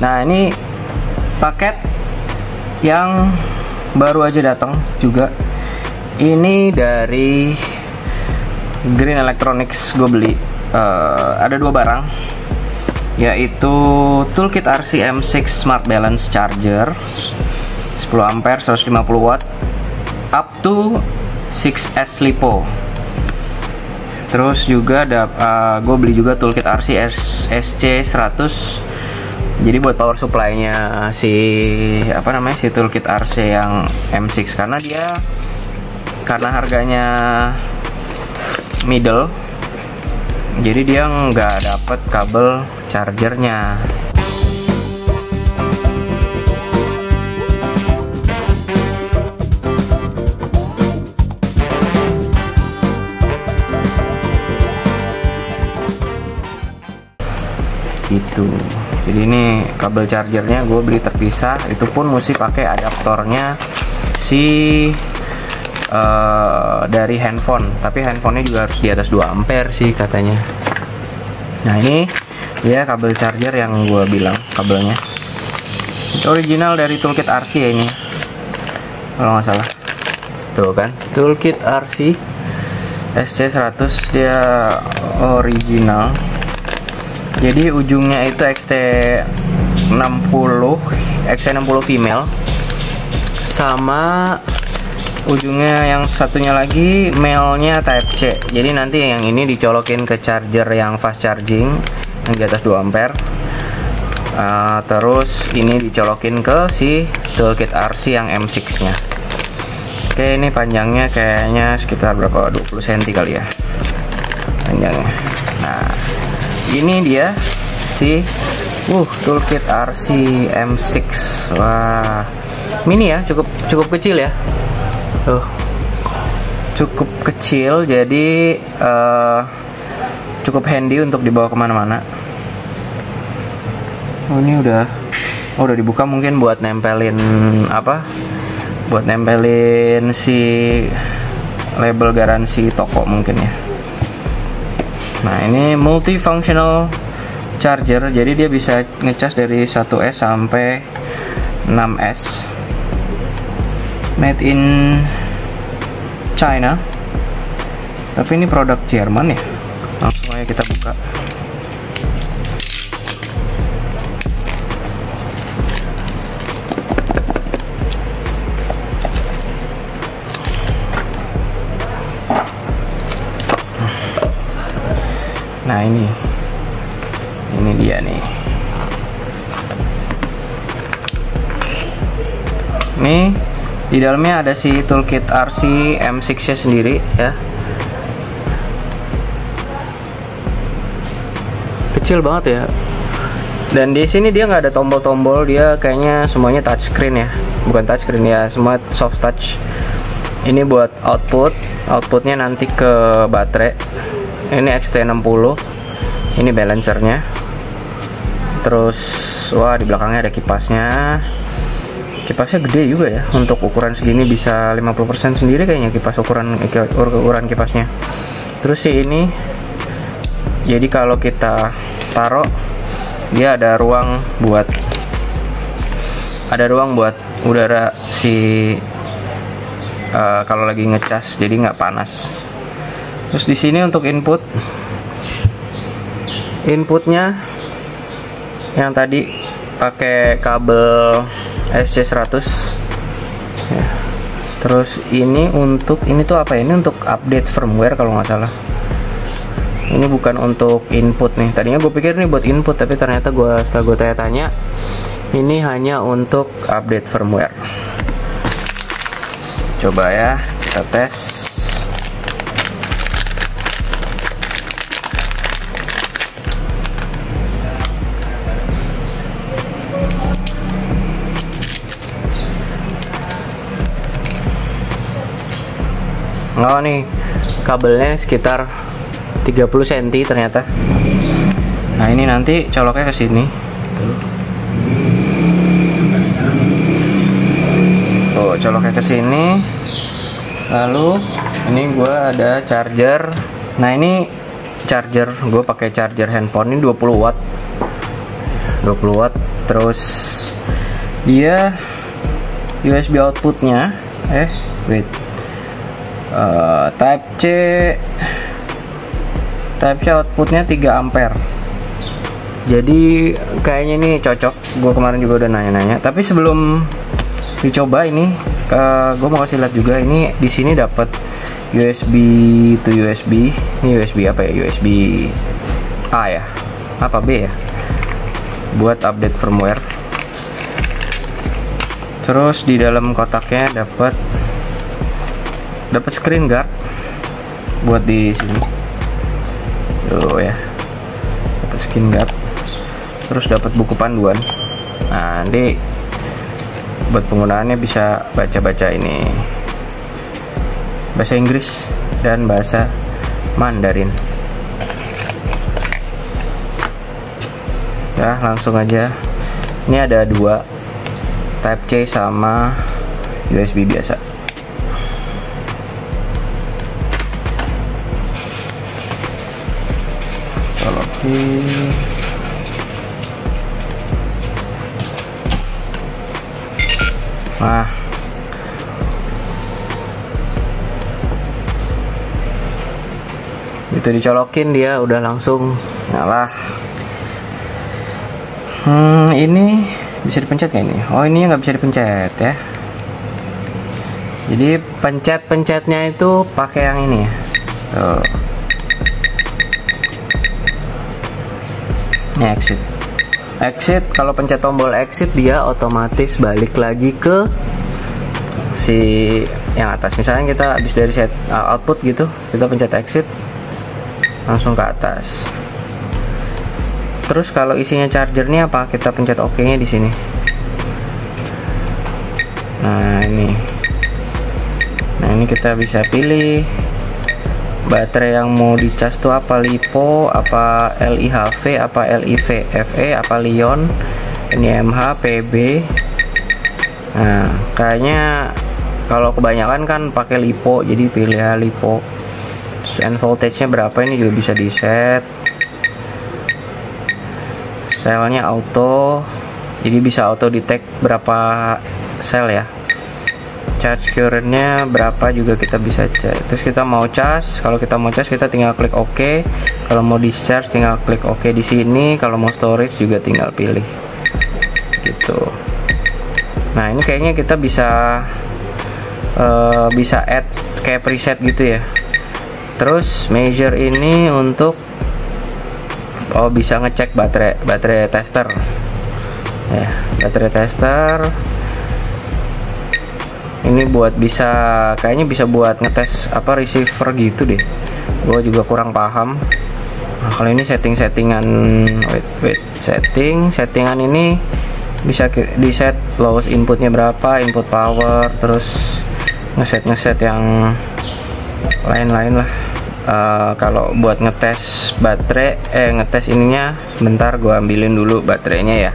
Nah, ini paket yang baru aja datang juga. Ini dari Green Electronics, gue beli. Ada 2 barang, yaitu Toolkit RC M6 Smart Balance Charger 10 ampere 150 watt up to 6S LiPo. Terus juga ada gue beli juga Toolkit RC SC100. Jadi buat power supply-nya si Toolkit RC yang M6, karena harganya middle, jadi dia nggak dapet kabel chargernya. Gitu. Jadi ini kabel chargernya gue beli terpisah, itu pun mesti pakai adaptornya dari handphone, tapi handphonenya juga harus di atas 2 ampere sih katanya. Nah, ini dia kabel charger yang gue bilang kabelnya. Original dari Toolkit RC ya ini, kalau nggak salah. Tuh kan, Toolkit RC SC100, dia original. Jadi ujungnya itu XT60 female, sama ujungnya yang satunya lagi male-nya Type C. Jadi nanti yang ini dicolokin ke charger yang fast charging yang di atas 2 ampere. Terus ini dicolokin ke si Toolkit RC yang M6 nya. Oke, ini panjangnya kayaknya sekitar berapa, 20 cm kali ya panjangnya. Nah, ini dia si Toolkit RC M6. Wah, mini ya, cukup kecil ya. Tuh, cukup kecil, jadi cukup handy untuk dibawa kemana-mana. Ini udah dibuka, mungkin buat nempelin buat nempelin si label garansi toko mungkin ya. Nah, ini multifunctional charger, jadi dia bisa ngecas dari 1S sampai 6S. Made in China, tapi ini produk Jerman ya. Langsung aja kita buka. Nah, ini dia nih. Nih, di dalamnya ada si Toolkit RC M6 nya sendiri ya. Kecil banget ya. Dan di sini dia nggak ada tombol-tombol, dia kayaknya semuanya touchscreen ya. Bukan touchscreen ya, semua soft touch. Ini buat outputnya nanti ke baterai. Ini XT60. Ini balancernya. Terus wah, di belakangnya ada kipasnya. Kipasnya gede juga ya, untuk ukuran segini bisa 50% sendiri kayaknya ukuran kipasnya. Terus sih ini, jadi kalau kita taruh, dia ada ruang buat udara kalau lagi ngecas, jadi nggak panas. Terus di sini untuk inputnya yang tadi pakai kabel SC100 ya. Terus ini tuh apa ya? Ini untuk update firmware kalau nggak salah. Ini bukan untuk input nih. Tadinya gue pikir ini buat input, tapi ternyata setelah gue tanya-tanya, ini hanya untuk update firmware. Coba ya, kita tes. Oh, nih kabelnya sekitar 30 cm ternyata. Nah, ini nanti coloknya ke sini. Tuh, coloknya ke sini. Lalu ini gue ada charger. Nah, ini charger gue pakai charger handphone, ini 20 watt. Terus dia USB outputnya Type C outputnya 3 ampere. Jadi kayaknya ini cocok. Gue kemarin juga udah nanya-nanya. Tapi sebelum dicoba ini, gue mau kasih lihat juga ini di sini dapat USB to USB. Ini USB apa ya? USB A ya? Apa B ya? Buat update firmware. Terus di dalam kotaknya dapat screen guard buat di sini. Tuh ya. Dapat screen guard. Terus dapat buku panduan. Nah, nanti buat penggunaannya bisa baca-baca ini bahasa Inggris dan bahasa Mandarin. Ya, langsung aja. Ini ada 2, Type C sama USB biasa. Colokin. Nah, itu dicolokin dia udah langsung nyala. Ini bisa dipencet kayak ini. Oh, ini nggak bisa dipencet ya. Jadi pencet-pencetnya itu pakai yang ini ya. Tuh. Ini exit. Kalau pencet tombol exit dia otomatis balik lagi ke si yang atas. Misalnya kita habis dari set output gitu, kita pencet exit langsung ke atas. Terus kalau isinya chargernya apa, kita pencet OK nya di sini. Nah ini kita bisa pilih baterai yang mau dicas tuh apa, LiPo, apa LiHV, apa LiVFE, apa Li-ion, NiMH, PB. Nah, kayaknya kalau kebanyakan kan pakai LiPo, jadi pilih ya LiPo. And voltage-nya berapa ini juga bisa di set. Selnya auto, jadi bisa auto detect berapa sel ya. Charge current-nya berapa juga kita bisa cek. Terus kita mau cas, kalau kita mau cas kita tinggal klik OK. Kalau mau discharge tinggal klik OK di sini. Kalau mau storage juga tinggal pilih. Gitu. Nah, ini kayaknya kita bisa add kayak preset gitu ya. Terus measure ini untuk bisa ngecek baterai tester. Ya, baterai tester. Ini buat kayaknya bisa buat ngetes apa receiver gitu deh. Gue juga kurang paham. Nah, kalau ini settingan settingan ini bisa di set lowest inputnya berapa, input power, terus ngeset yang lain-lain lah. Kalau buat ngetes baterai, ngetes ininya, sebentar gue ambilin dulu baterainya ya.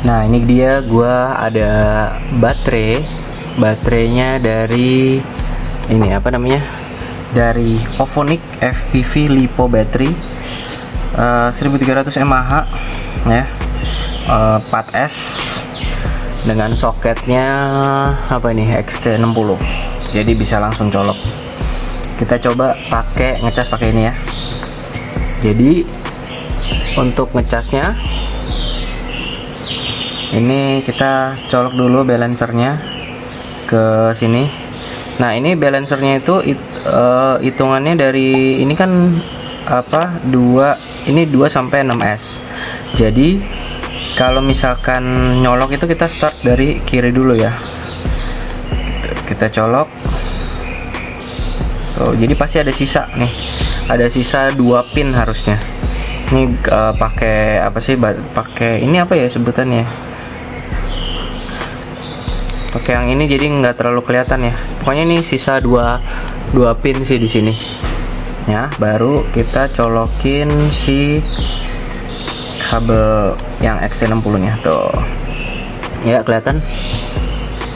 Nah, ini dia, gua ada baterainya dari ini apa namanya, dari Ovonic FPV LiPo battery 1300 mAh ya, 4S dengan soketnya apa ini, XT60, jadi bisa langsung colok. Kita coba ngecas pakai ini ya. Jadi untuk ngecasnya ini kita colok dulu balancernya ke sini. Nah, ini balancernya itu hitungannya dari ini kan apa, 2 sampai 6S. Jadi kalau misalkan nyolok itu kita start dari kiri dulu ya. Kita colok. Tuh, jadi pasti ada sisa nih. Ada sisa 2 pin harusnya. Ini pakai apa sih? Pakai ini apa ya sebutannya? Pakai yang ini jadi nggak terlalu kelihatan ya. Pokoknya ini sisa 2 pin sih di sini. Ya, baru kita colokin si kabel yang XT60-nya tuh. Ya, kelihatan?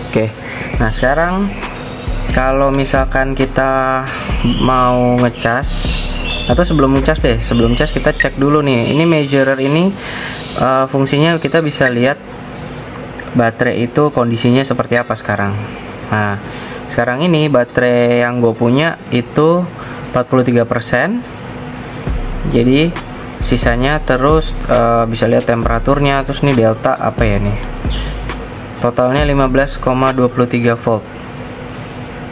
Oke. Nah, sekarang kalau misalkan kita mau ngecas, atau sebelum ngecas kita cek dulu nih. Ini measurer ini fungsinya kita bisa lihat baterai itu kondisinya seperti apa sekarang. Nah, sekarang ini baterai yang gue punya itu 43%. Jadi sisanya terus bisa lihat temperaturnya, terus nih delta apa ya nih. Totalnya 15,23 volt.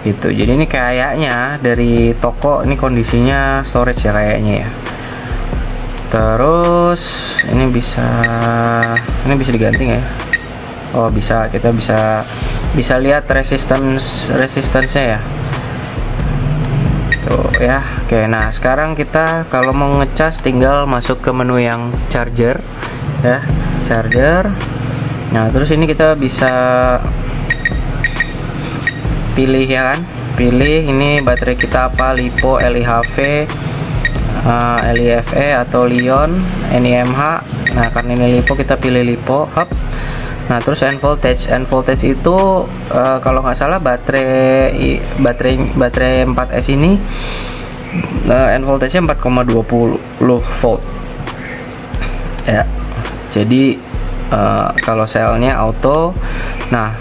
Gitu. Jadi ini kayaknya dari toko ini kondisinya storage ya kayaknya ya. Terus ini bisa diganti nggak ya? Oh bisa, kita bisa lihat resistance-nya ya. Tuh ya. Oke, nah sekarang kita kalau mau ngecas tinggal masuk ke menu yang charger ya, charger. Nah, terus ini kita bisa pilih ya kan? Pilih ini baterai kita apa, LiPo, LiHV, LiFe atau Li-ion, NiMH. Nah, karena ini LiPo kita pilih LiPo. Hop. Nah, terus end voltage itu kalau nggak salah baterai 4S ini end voltage-nya 4,20 volt ya. Jadi kalau selnya auto. Nah,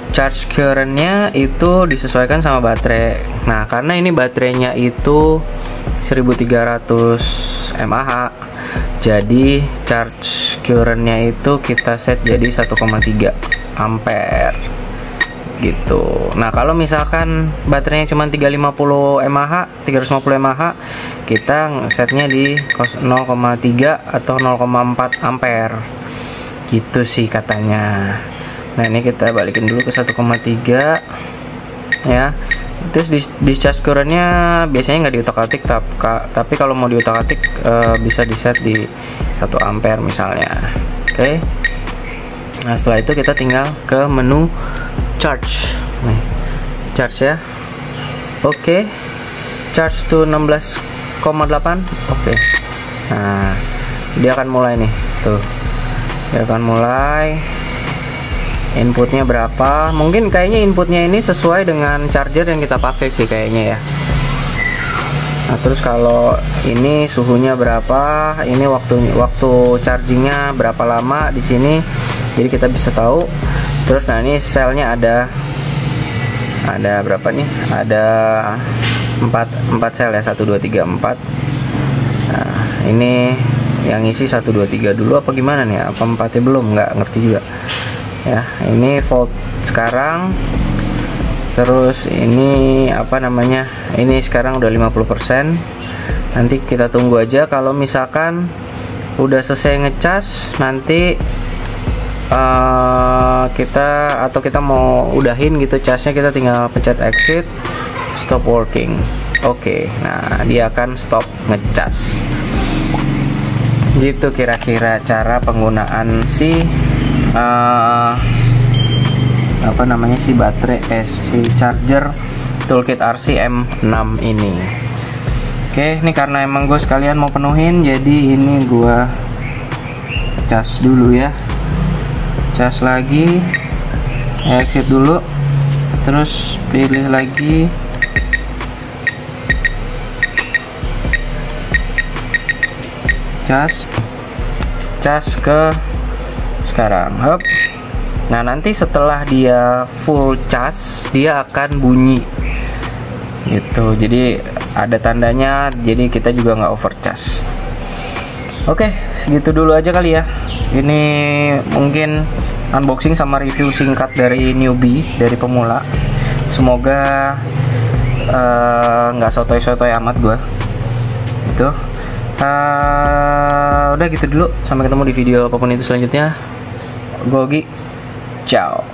charge current-nya itu disesuaikan sama baterai. Nah, karena ini baterainya itu 1300 mAh, jadi charge current-nya itu kita set jadi 1,3 ampere gitu. Nah, kalau misalkan baterainya cuma 350 mAh, kita setnya di 0,3 atau 0,4 ampere gitu sih katanya. Nah, ini kita balikin dulu ke 1,3 ya. Terus di charge current-nya biasanya nggak diutak-atik, tapi kalau mau diutak-atik bisa di set di 1 ampere misalnya. Oke. Nah, setelah itu kita tinggal ke menu charge. Nih, charge ya. Oke. Charge to 16,8. Oke. Nah, dia akan mulai nih. Tuh. Dia akan mulai. Inputnya berapa? Mungkin kayaknya inputnya ini sesuai dengan charger yang kita pakai sih kayaknya ya. Nah, terus kalau ini suhunya berapa? Ini waktu chargingnya berapa lama di sini? Jadi kita bisa tahu. Terus nah ini selnya ada berapa nih? Ada 4 sel ya, 1 2 3 4. Nah, ini yang isi 1 2 3 dulu apa gimana nih? Apa 4-nya belum? Nggak ngerti juga. Ya, ini volt sekarang. Terus ini apa namanya? Ini sekarang udah 50%. Nanti kita tunggu aja kalau misalkan udah selesai ngecas, nanti kita mau udahin gitu casnya, kita tinggal pencet exit, stop working. Oke, nah dia akan stop ngecas. Gitu kira-kira cara penggunaan si apa namanya si baterai si charger toolkit RC M6 ini. Oke, ini karena emang gue sekalian mau penuhin, jadi ini gue cas dulu ya. Cas lagi, exit dulu, terus pilih lagi, cas ke sekarang. Hop. Nah, nanti setelah dia full cas, dia akan bunyi gitu. Jadi ada tandanya, jadi kita juga nggak overcharge. Oke, segitu dulu aja kali ya. Ini mungkin unboxing sama review singkat dari newbie, dari pemula. Semoga nggak sotoy-sotoy amat gue. Itu udah gitu dulu. Sampai ketemu di video apapun itu selanjutnya. Gogi, ciao.